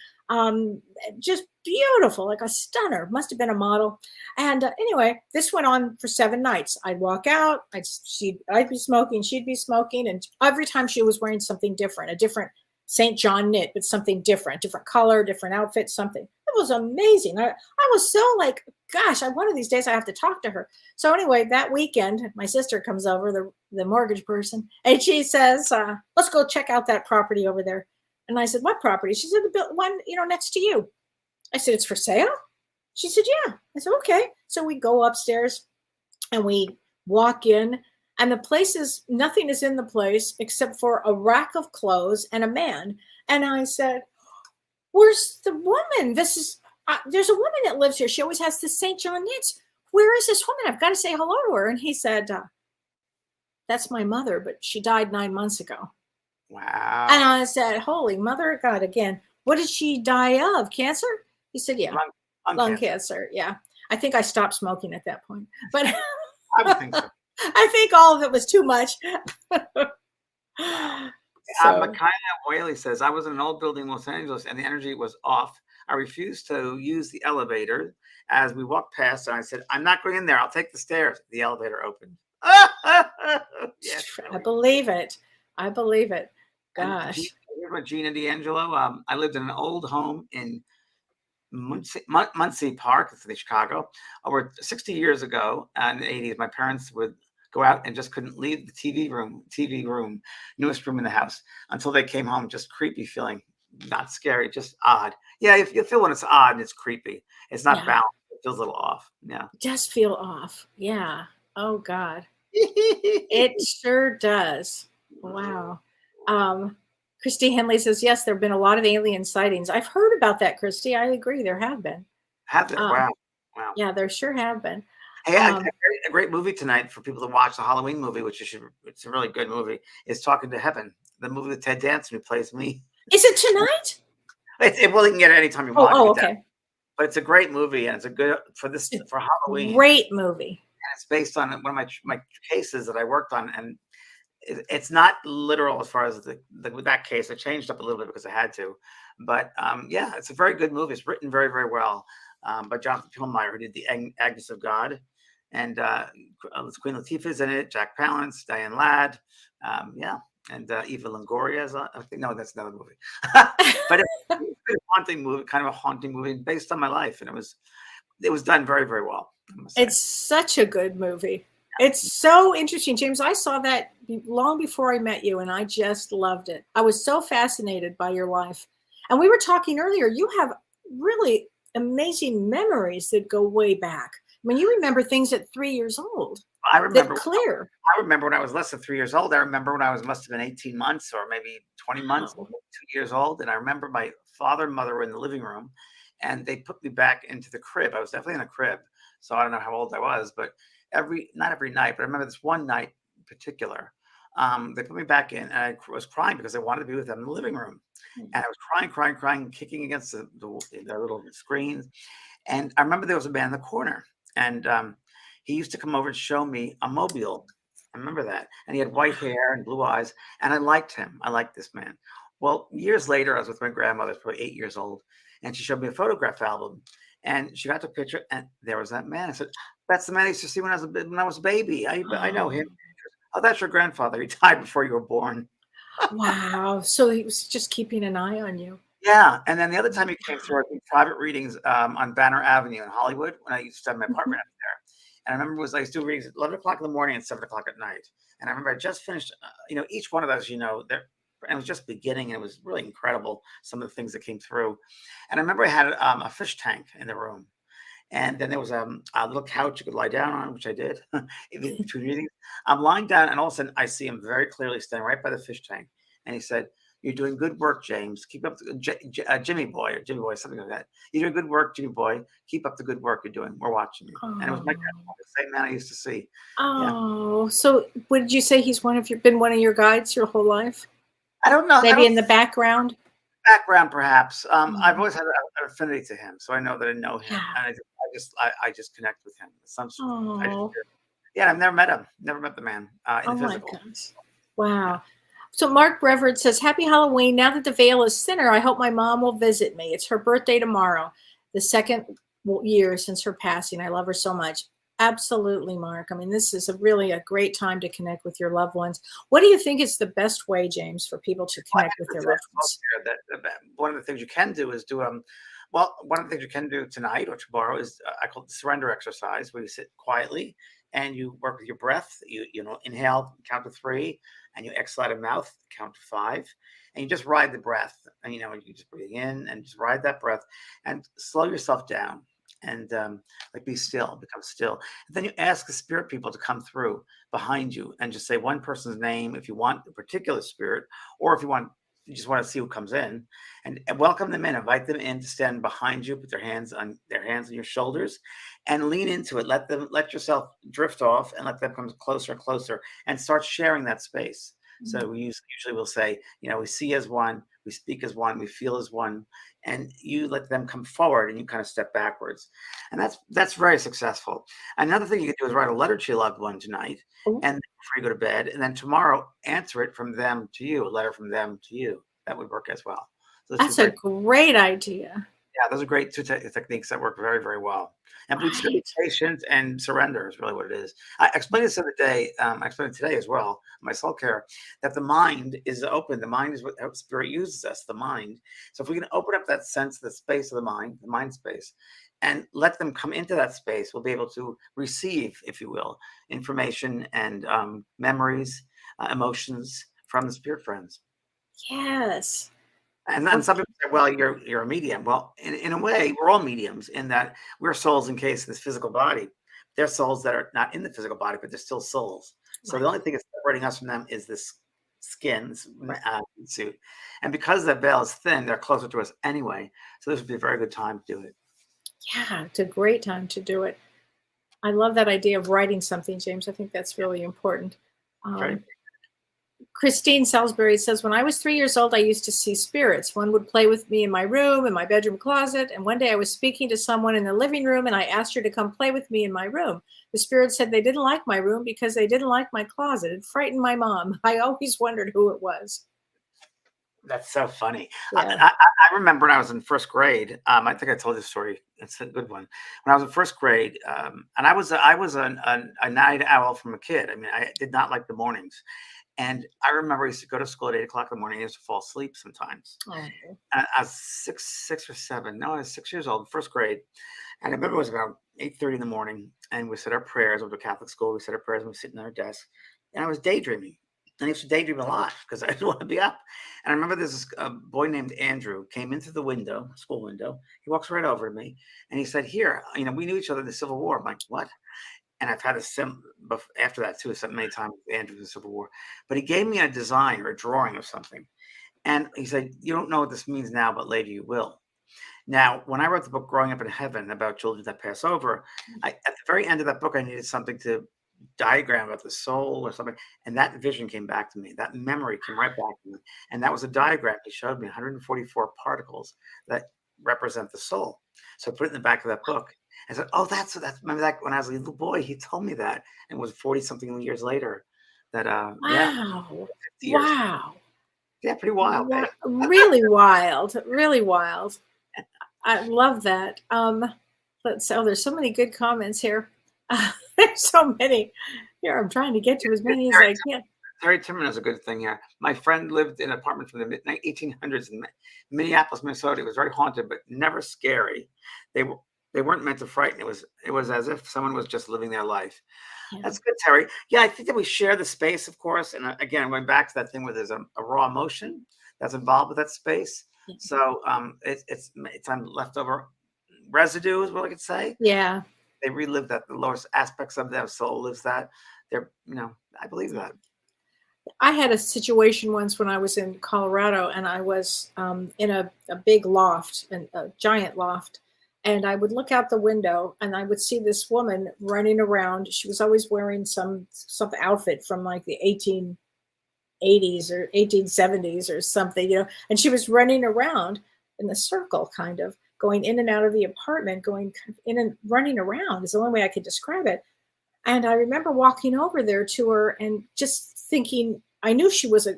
just beautiful, like a stunner, must've been a model. And anyway, this went on for 7 nights. I'd walk out, I'd be smoking, she'd be smoking. And every time she was wearing something different, a different St. John knit, but something different color, different outfit, something. It was amazing. I was so like, gosh, one of these days I have to talk to her. So anyway, that weekend, my sister comes over, the mortgage person, and she says, let's go check out that property over there. And I said, what property? She said, the one, next to you. I said, it's for sale? She said, yeah. I said, okay. So we go upstairs and we walk in, and the place is, nothing is in the place except for a rack of clothes and a man. And I said, where's the woman? There's a woman that lives here. She always has the St. John knits. Where is this woman? I've got to say hello to her. And he said, that's my mother, but she died 9 months ago. Wow. And I said, holy mother of God, again, what did she die of? Cancer? He said, yeah, lung cancer. Yeah. I think I stopped smoking at that point, but I would think so. I think all of it was too much. Micaiah Whaley says, I was in an old building in Los Angeles and the energy was off. I refused to use the elevator. As we walked past, and I said, I'm not going in there. I'll take the stairs. The elevator opened. Yes, I believe it. I believe it. Gosh. Gina D'Angelo, I lived in an old home in Muncie Park, it's in Chicago, over 60 years ago. In the 80s, my parents would go out and just couldn't leave the TV room, newest room in the house, until they came home. Just creepy feeling, not scary, just odd. Yeah, you feel when it's odd and it's creepy. It's not balanced. It feels a little off. Yeah. It does feel off. Yeah. Oh, God. It sure does. Wow. Christy Henley says, yes, there have been a lot of alien sightings. I've heard about that, Christy. I agree. There have been. Wow. Yeah, there sure have been. Hey, a great movie tonight for people to watch, the Halloween movie, it's a really good movie, is Talking to Heaven, the movie with Ted Danson, who plays me. Is it tonight? Well, you can get it anytime you want. Oh, okay. But it's a great movie, and it's a good for Halloween. Great movie. And it's based on one of my cases that I worked on, and it's not literal as far as with that case. I changed up a little bit because I had to, but yeah, it's a very good movie. It's written very, very well by Jonathan Pillmeyer, who did the Agnes of God, and Queen Latifah's in it, Jack Palance, Diane Ladd, and Eva Longoria is on. I think no, that's another movie, but it's a haunting movie, kind of a haunting movie based on my life, and it was done very, very well. It's such a good movie. It's so interesting, James. I saw that long before I met you, and I just loved it. I was so fascinated by your life. And we were talking earlier, you have really amazing memories that go way back. I mean, you remember things at 3 years old. I remember clear. I remember when I was less than 3 years old. I remember when I must have been 18 months or maybe 20 months, 2 years old. And I remember my father and mother were in the living room, and they put me back into the crib. I was definitely in a crib, so I don't know how old I was, but not every night, but I remember this one night in particular. They put me back in, and I was crying because I wanted to be with them in the living room. And I was crying, kicking against the little screens. And I remember there was a man in the corner, and he used to come over and show me a mobile. I remember that. And he had white hair and blue eyes, and I liked him. I liked this man. Well, years later, I was with my grandmother, probably 8 years old, and she showed me a photograph album. And she got the picture, and there was that man. I said, "That's the man I used to see when I was a baby. I know him." Oh, that's your grandfather. He died before you were born. Wow. So he was just keeping an eye on you. Yeah. And then the other time he came through, I did private readings on Banner Avenue in Hollywood when I used to have my apartment up there. And I remember I used to do readings at 11 o'clock in the morning and 7 o'clock at night. And I remember I just finished, each one of those, and it was just beginning, and it was really incredible, some of the things that came through. And I remember I had a fish tank in the room. And then there was a little couch you could lie down on, which I did in between readings. I'm lying down, and all of a sudden I see him very clearly standing right by the fish tank. And he said, "You're doing good work, James. Keep up Jimmy boy, something like that. You're doing good work, Jimmy boy. Keep up the good work you're doing. We're watching you." And it was my grandfather, the same man I used to see. Oh, so would you say he's been one of your guides your whole life? I don't know. Maybe in the background? Background, perhaps. I've always had an affinity to him, so I know that I know him, and I just connect with him. I've never met him. Never met the man in physical. My gosh. Wow. So Mark Brevard says, "Happy Halloween. Now that the veil is thinner, I hope my mom will visit me. It's her birthday tomorrow, the second year since her passing. I love her so much." Absolutely, Mark. I mean, this is really a great time to connect with your loved ones. What do you think is the best way, James, for people to connect with their loved ones? One of the things you can do is one of the things you can do tonight or tomorrow is I call it the surrender exercise, where you sit quietly and you work with your breath. You know, inhale, count to 3, and you exhale out of mouth, count to 5, and you just ride the breath. And you know, you just breathe in and just ride that breath, and slow yourself down, and like be still, become still. And then you ask the spirit people to come through behind you and just say one person's name if you want a particular spirit, or if you just want to see who comes in, and welcome them in, invite them in to stand behind you, put their hands on your shoulders, and lean into it. Let yourself drift off, and let them come closer and closer, and start sharing that space. So we usually will say, you know, we see as one, we speak as one, we feel as one, and you let them come forward, and you kind of step backwards, and that's very successful. Another thing you could do is write a letter to your loved one tonight, and before you go to bed, and then tomorrow answer it from them to you, a letter from them to you. That would work as well. So That's a great idea. yeah, those are great two techniques that work very, very well. And patience and surrender is really what it is. I explained this the other day. I explained it today as well, my soul care, that the mind is open. The mind is what spirit uses us, the mind. So if we can open up that sense, the space of the mind space, and let them come into that space, we'll be able to receive, if you will, information and memories, emotions from the spirit friends. Yes. And then some people say, well, you're a medium. Well, in a way, we're all mediums in that we're souls encased in this physical body. They're souls that are not in the physical body, but they're still souls. So the only thing that's separating us from them is this skin, this suit. And because that veil is thin, they're closer to us anyway. So this would be a very good time to do it. Yeah, it's a great time to do it. I love that idea of writing something, James. I think that's really important. Right. Christine Salisbury says, when I was 3 years old, I used to see spirits. One would play with me in my room, in my bedroom closet. And one day I was speaking to someone in the living room, and I asked her to come play with me in my room. The spirit said they didn't like my room because they didn't like my closet. It frightened my mom. I always wondered who it was. That's so funny. Yeah. I remember when I was in first grade. I think I told this story. It's a good one. When I was in first grade, and I was a night owl from a kid. I mean, I did not like the mornings. And I remember I used to go to school at 8 o'clock in the morning. I used to fall asleep sometimes. And I was six or seven. No, I was 6 years old, first grade. And I remember it was about 8:30 in the morning. And we said our prayers. I went to Catholic school. We said our prayers and we were sitting at our desk. And I was daydreaming. And I used to daydream a lot because I didn't want to be up. And I remember this boy named Andrew came into the window, school window. He walks right over to me. And he said, here, you know, we knew each other in the Civil War. I'm like, what? And I've had after that too, so many times with Andrew in the Civil War. But he gave me a design or a drawing of something. And he said, you don't know what this means now, but later you will. Now, when I wrote the book Growing Up in Heaven about children that pass over, at the very end of that book, I needed something to diagram about the soul or something. And that vision came back to me. That memory came right back to me. And that was a diagram. He showed me 144 particles that represent the soul. So I put it in the back of that book. I said, oh, that's remember that when I was a little boy, he told me that. And it was 40 something years later that, wow. Yeah, wow. Yeah, pretty wild. Wow. Really wild. Really wild. I love that. There's so many good comments here. There's so many here. I'm trying to get to as many as I can. Terry Timmerman is a good thing here. My friend lived in an apartment from the mid-1800s in Minneapolis, Minnesota. It was very haunted, but never scary. They weren't meant to frighten. It was as if someone was just living their life. Yeah. That's good, Terry. Yeah, I think that we share the space, of course. And again, going back to that thing where there's a raw emotion that's involved with that space. Yeah. So it's on leftover residue, is what I could say. Yeah. They relive that. The lowest aspects of their soul lives that. I believe that. I had a situation once when I was in Colorado, and I was in a big loft, a giant loft. And I would look out the window and I would see this woman running around. She was always wearing some outfit from like the 1880s or 1870s or something, you know, and she was running around in a circle, kind of going in and out of the apartment, going in and running around is the only way I could describe it. And I remember walking over there to her and just thinking, I knew she was a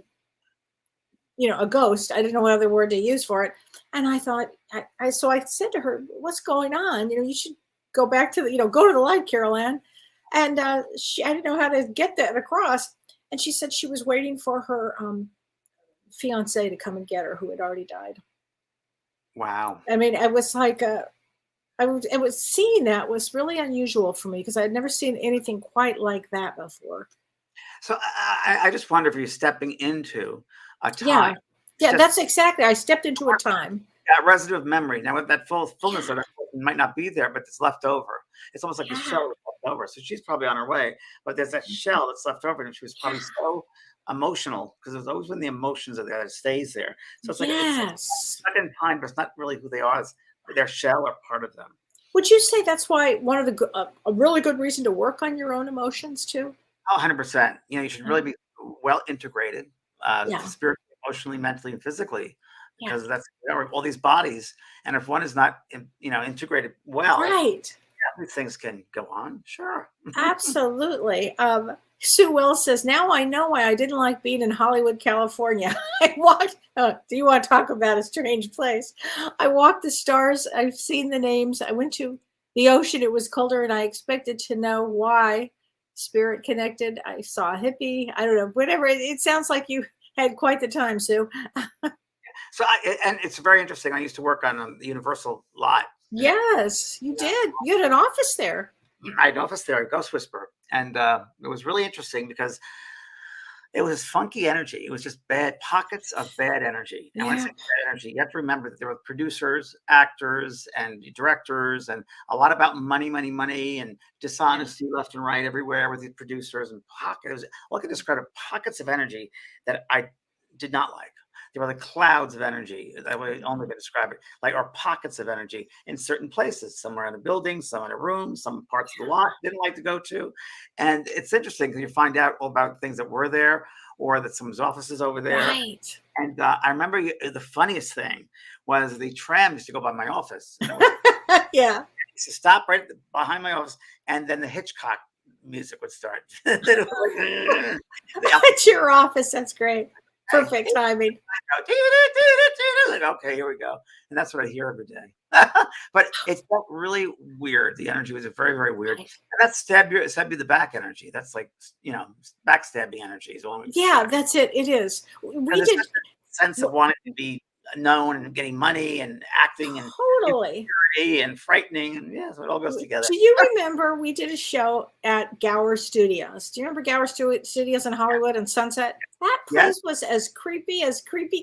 ghost. I didn't know what other word to use for it. And I thought, so I said to her, what's going on? You know, you should go back to go to the light, Carol Ann. And I didn't know how to get that across. And she said she was waiting for her fiance to come and get her, who had already died. Wow. I mean, it was like it was seeing that was really unusual for me because I had never seen anything quite like that before. So I just wonder if you're stepping into a Yeah. time. Yeah, Just that's exactly. I stepped into a time. that residue of memory. Now, with that fullness of that person might not be there, but it's left over. It's almost like a Yeah. shell that's left over. So she's probably on her way, but there's that shell that's left over, and she was probably so emotional because there's always when the emotions are there, it stays there. So it's like it's Yes. stuck in time, but it's not really who they are. It's their shell or part of them. Would you say that's why one of the a really good reason to work on your own emotions too? Oh, 100%. You know, you should really be well integrated, Yeah. spiritually, emotionally, mentally, and physically, Yeah. because that's all these bodies. And if one is not, integrated well, Right. these things can go on. Sure. Absolutely. Sue Will says, now I know why I didn't like being in Hollywood, California. I walked, do you want to talk about a strange place? I walked the stars. I've seen the names. I went to the ocean. It was colder and I expected to know why. Spirit connected. I saw a hippie. I don't know, whatever. It sounds like you had quite the time, Sue. So, and it's very interesting. I used to work on the Universal lot. Yes, you did. You had an office there. I had an office there, Ghost Whisper. And it was really interesting because it was funky energy. It was just bad pockets of bad energy. And when I say bad energy, you have to remember that there were producers, actors, and directors, and a lot about money, money, money, and dishonesty left and right everywhere with the producers and pockets. All I could describe pockets of energy that I did not like. There were the clouds of energy. That way, only to describe it, like or pockets of energy in certain places. Some were in a building, some in a room, some parts of the lot didn't like to go to. And it's interesting because you find out all about things that were there or that someone's office is over there. Right. And I remember the funniest thing was the tram used to go by my office. Yeah. It used to stop right behind my office, and then the Hitchcock music would start. At your office. That's great. Perfect timing. Like, okay, here we go. And that's what I hear every day. But it felt really weird. The energy was very, very weird. And that's stab you the back energy. That's like, backstabbing energy is all. Yeah, that's it. It is. We did a sense of wanting to be known and getting money and acting and totally and frightening. And yeah, so it all goes together. Do you remember we did a show at Gower Studios? Do you remember Gower Studios in Hollywood and Sunset? That place was as creepy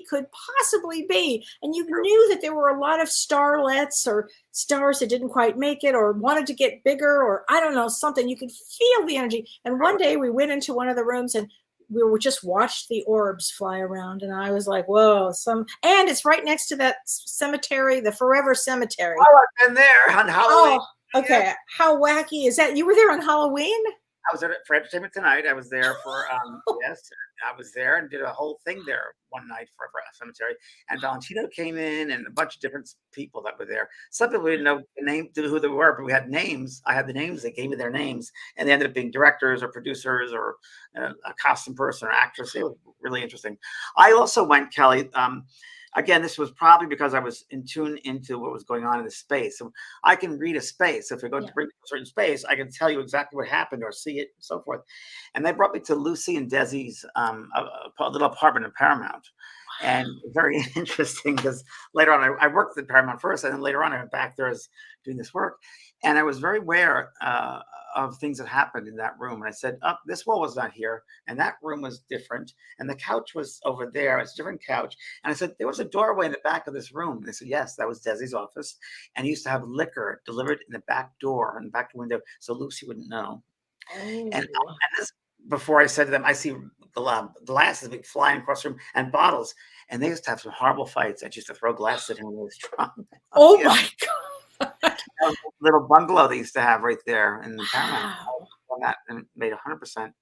could possibly be. And you knew that there were a lot of starlets or stars that didn't quite make it or wanted to get bigger or I don't know, something. You could feel the energy. And one day we went into one of the rooms and we were just watched the orbs fly around. And I was like, whoa, and it's right next to that cemetery, the Forever Cemetery. Oh, I've been there on Halloween. Oh, okay. Yeah. How wacky is that? You were there on Halloween? I was there for Entertainment Tonight. I was there for yes, I was there and did a whole thing there one night for a cemetery. And Valentino came in and a bunch of different people that were there. Some people didn't know the name, who they were, but we had names. I had the names. They gave me their names, and they ended up being directors or producers or a costume person or actress. It was really interesting. I also went, Kelly. Again, this was probably because I was in tune into what was going on in the space. So I can read a space. So if you're going to bring a certain space, I can tell you exactly what happened or see it and so forth. And they brought me to Lucy and Desi's a little apartment in Paramount. And very interesting because later on, I worked at Paramount first, and then later on, I went back there as doing this work. And I was very aware of things that happened in that room. And I said, oh, this wall was not here. And that room was different. And the couch was over there. It's a different couch. And I said, there was a doorway in the back of this room. And they said, yes, that was Desi's office. And he used to have liquor delivered in the back door and the back window. So Lucy wouldn't know. Oh. And this, before I said to them, I see the glasses flying across the room and bottles. And they used to have some horrible fights. I used to throw glasses at him when he was drunk. Oh, my God. Little bungalow they used to have right there in the Paramount. That and made 100%.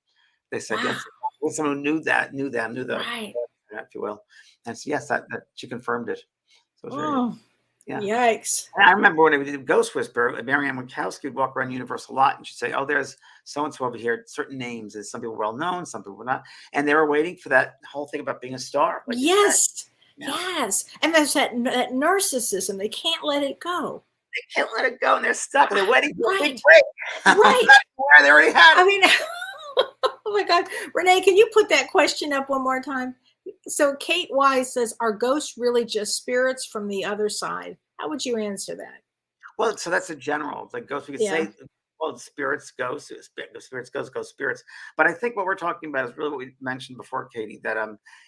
They said yes. Someone who knew the right. If you will. And so, yes, that she confirmed it. So it was yikes. And I remember when we did Ghost Whisper, Marianne Winkowski would walk around Universal lot and she'd say, oh, there's so-and-so over here, certain names. There's some people well-known, some people not. And they were waiting for that whole thing about being a star. Like yes. Yes. And there's that narcissism. They can't let it go. They can't let it go, and they're stuck. They're waiting for a big break. Right. Where they already had it. I mean, oh my God. Renee, can you put that question up one more time? So Kate Wise says, are ghosts really just spirits from the other side? How would you answer that? Well, so that's a general. It's like ghosts. We could Yeah. say, well, spirits, ghosts, spirits, ghosts, spirits. But I think what we're talking about is really what we mentioned before, Katie. That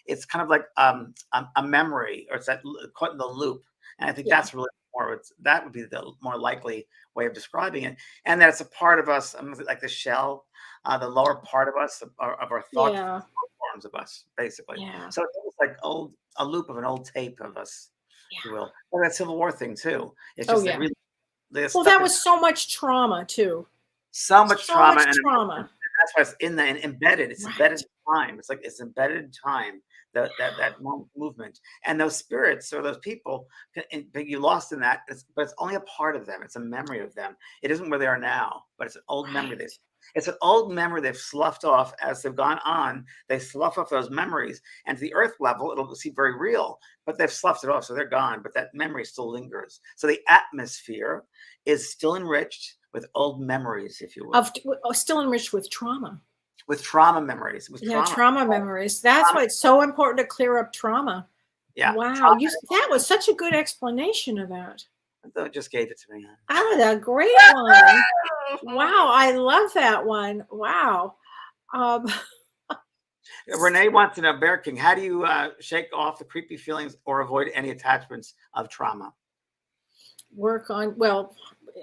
it's kind of like a memory, or it's that caught in the loop. And I think Yeah. that's really more. That would be the more likely way of describing it. And that it's a part of us, like the shell, the lower part of us, of our thought Yeah. forms of us, basically. Yeah. So it's almost like a loop of an old tape of us, if you will. Well, that Civil War thing too. It's Oh just yeah. really. Well, that was so much trauma too. So much So trauma, much and trauma. that's why it's in the and embedded. It's Right. embedded in time. It's like it's embedded in time. That movement and those spirits or those people, you lost in that. But it's only a part of them. It's a memory of them. It isn't where they are now, but it's an old memory. Right. It's an old memory they've sloughed off as they've gone on. They slough off those memories, and to the earth level, it'll seem very real, but they've sloughed it off, so they're gone. But that memory still lingers. So the atmosphere is still enriched with old memories, if you will, Still enriched with trauma. with trauma memories. With Trauma memories. That's why it's so important to clear up trauma. Yeah. Wow. Trauma. That was such a good explanation of that. Just gave it to me. That was a great one. Wow. I love that one. Wow. Renee wants to know, Bear King, how do you shake off the creepy feelings or avoid any attachments of trauma? Work on, well,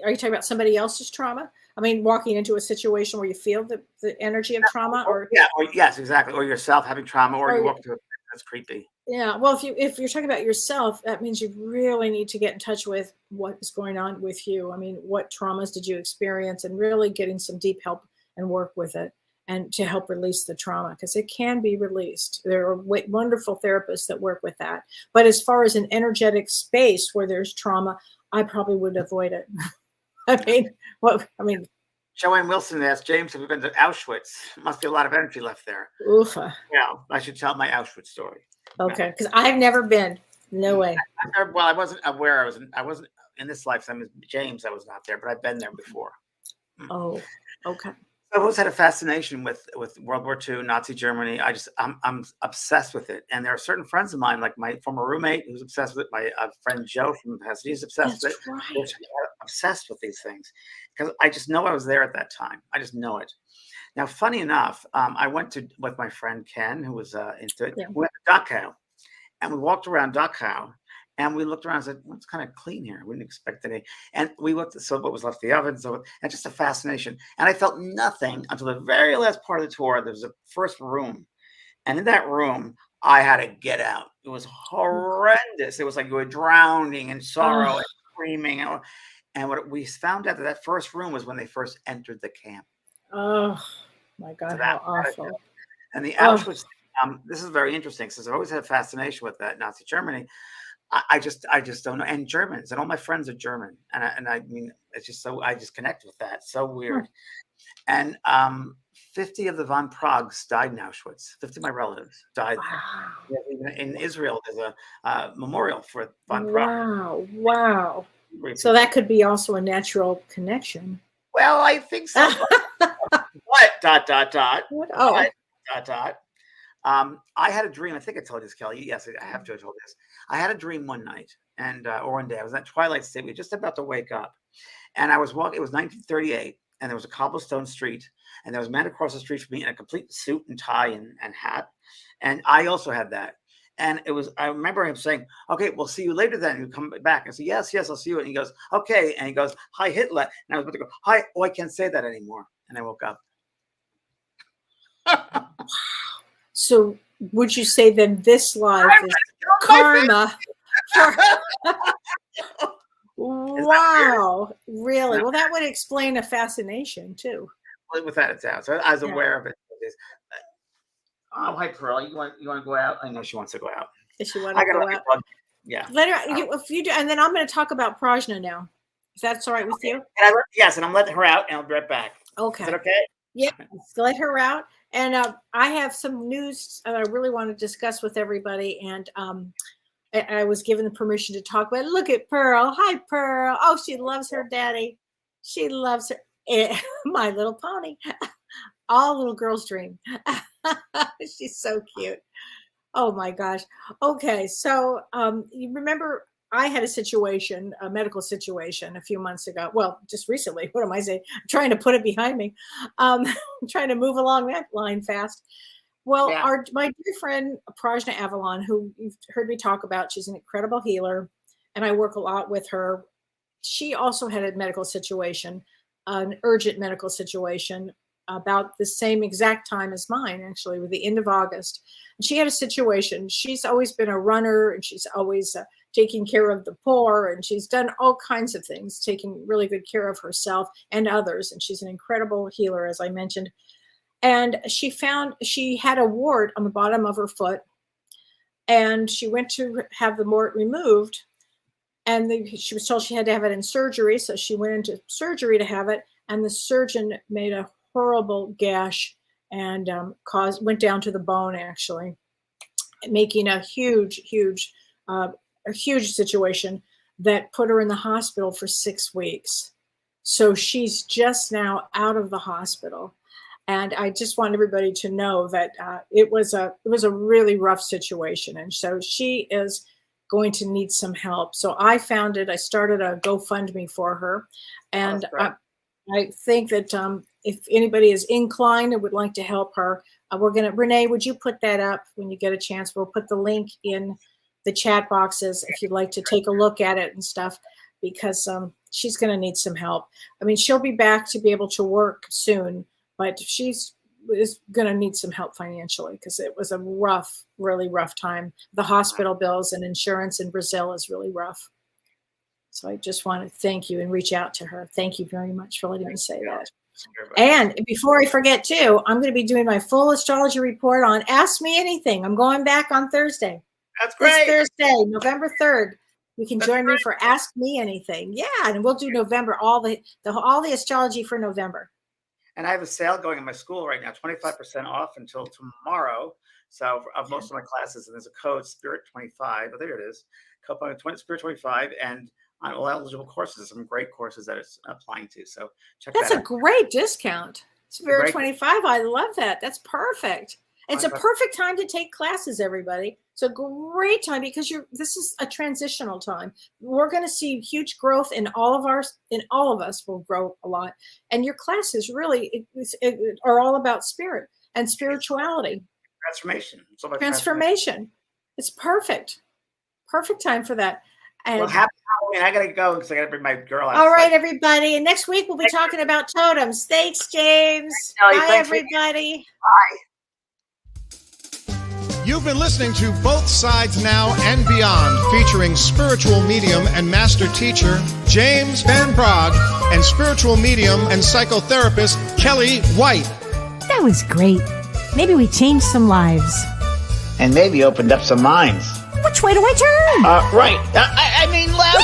are you talking about somebody else's trauma? I mean, walking into a situation where you feel the energy of trauma, or yes, exactly. Or yourself having trauma, or you walk into a place that's creepy. Yeah. Well, if you're talking about yourself, that means you really need to get in touch with what is going on with you. I mean, what traumas did you experience, and really getting some deep help and work with it, and to help release the trauma, because it can be released. There are wonderful therapists that work with that. But as far as an energetic space where there's trauma, I probably would avoid it. I mean, Joanne Wilson asked, James, have you been to Auschwitz? Must be a lot of energy left there. Oofa. Yeah, I should tell my Auschwitz story. Okay, because I've never been. No way. Well, I wasn't aware. I wasn't in this lifetime. James, I was not there, but I've been there before. Oh, okay. I've always had a fascination with World War II, Nazi Germany. I'm obsessed with it. And there are certain friends of mine, like my former roommate, who's obsessed with it. My friend Joe from Pasadena is obsessed with it. Right. Obsessed with these things because I just know I was there at that time. I just know it. Now, funny enough, I went with my friend Ken, who was into it. Yeah. We went to Dachau, and we walked around Dachau. And we looked around and said, well, it's kind of clean here. We didn't expect any. And we looked at what was left in the oven. And just a fascination. And I felt nothing until the very last part of the tour. There was a first room. And in that room, I had to get out. It was horrendous. It was like you were drowning in sorrow and screaming. And what we found out that first room was when they first entered the camp. Oh, my God, So how awful. And the Auschwitz, this is very interesting since I've always had a fascination with that Nazi Germany. I just don't know. And Germans, and all my friends are German. And I mean, it's just so, I just connect with that. So weird. And 50 of the von Pragues died in Auschwitz. 50 of my relatives died there. Even in Israel, there's a memorial for von Prague. Wow. So that could be also a natural connection. Well, I think so. What? What? Oh. I had a dream. I think I told you this, Kelly. Yes, I have to have told this. I had a dream one night, or one day. I was at twilight state. We were just about to wake up, and I was walking. It was 1938, and there was a cobblestone street, and there was a man across the street from me in a complete suit and tie and hat, and I also had that. And it was. I remember him saying, "Okay, we'll see you later." Then you come back. I said, "Yes, I'll see you." And he goes, "Okay," and he goes, "Hi, Hitler." And I was about to go, "Hi." Oh, I can't say that anymore. And I woke up. So would you say then this life is karma? Wow, really? No. Well, that would explain a fascination too. Without a doubt. So I was aware of it. Oh, hi, Pearl. You want to go out? I know she wants to go out. Does she want to go out? Yeah. Let her. If you do, and then I'm going to talk about Prajna now. If that's all right with you. Yes, and I'm letting her out, and I'll be right back. Okay. Is that okay? Yeah. Let her out. And I have some news I really want to discuss with everybody. And I was given the permission to talk about it. Look at Pearl. Hi, Pearl. Oh, she loves her daddy. She loves her. My Little Pony. All little girls' dream. She's so cute. Oh, my gosh. Okay. So you remember I had a situation, a medical situation a few months ago. Well, just recently. What am I saying? I'm trying to put it behind me. I'm trying to move along that line fast. Well, Yeah. my dear friend Prajna Avalon, who you've heard me talk about, she's an incredible healer, and I work a lot with her. She also had a medical situation, an urgent medical situation, about the same exact time as mine, actually, with the end of August. And she had a situation. She's always been a runner, and she's always taking care of the poor, and she's done all kinds of things, taking really good care of herself and others. And she's an incredible healer, as I mentioned. And she had a wart on the bottom of her foot, and she went to have the wart removed, and she was told she had to have it in surgery. So she went into surgery to have it, and the surgeon made a horrible gash and went down to the bone, actually, making a huge situation that put her in the hospital for 6 weeks. So she's just now out of the hospital. And I just want everybody to know that it was a really rough situation. And so she is going to need some help. So I started a GoFundMe for her. And I think that if anybody is inclined and would like to help her, Renee, would you put that up when you get a chance? We'll put the link in the chat boxes if you'd like to take a look at it and stuff, because she's going to need some help. I mean, she'll be back to be able to work soon, but is going to need some help financially, because it was a really rough time. The hospital bills and insurance in Brazil is really rough. So I just want to thank you and reach out to her. Thank you very much for letting me say that. And before I forget too, I'm going to be doing my full astrology report on Ask Me Anything. I'm going back on Thursday. That's great. This Thursday, November 3rd. You can join me for Ask Me Anything. Yeah, and we'll do November, all the astrology for November. And I have a sale going in my school right now, 25% off until tomorrow. So of most of my classes, and there's a code Spirit 25. Oh, there it is. Coupon Spirit 25, and on all eligible courses, some great courses that it's applying to. So check that out. That's a great discount. Spirit 25. I love that. That's perfect. It's a perfect time to take classes, everybody. It's a great time because this is a transitional time. We're going to see huge growth in all of us will grow a lot. And your classes really are all about spirit and spirituality. Transformation. It's all about transformation. It's perfect. Perfect time for that. And well, happy Halloween. I got to go because I got to bring my girl out. All right, everybody. And next week we'll be talking about totems. Thanks, James. Bye, everybody. Bye. You've been listening to Both Sides Now and Beyond, featuring spiritual medium and master teacher James Van Praagh and spiritual medium and psychotherapist Kellee White. That was great. Maybe we changed some lives. And maybe opened up some minds. Which way do I turn? Right. I mean left.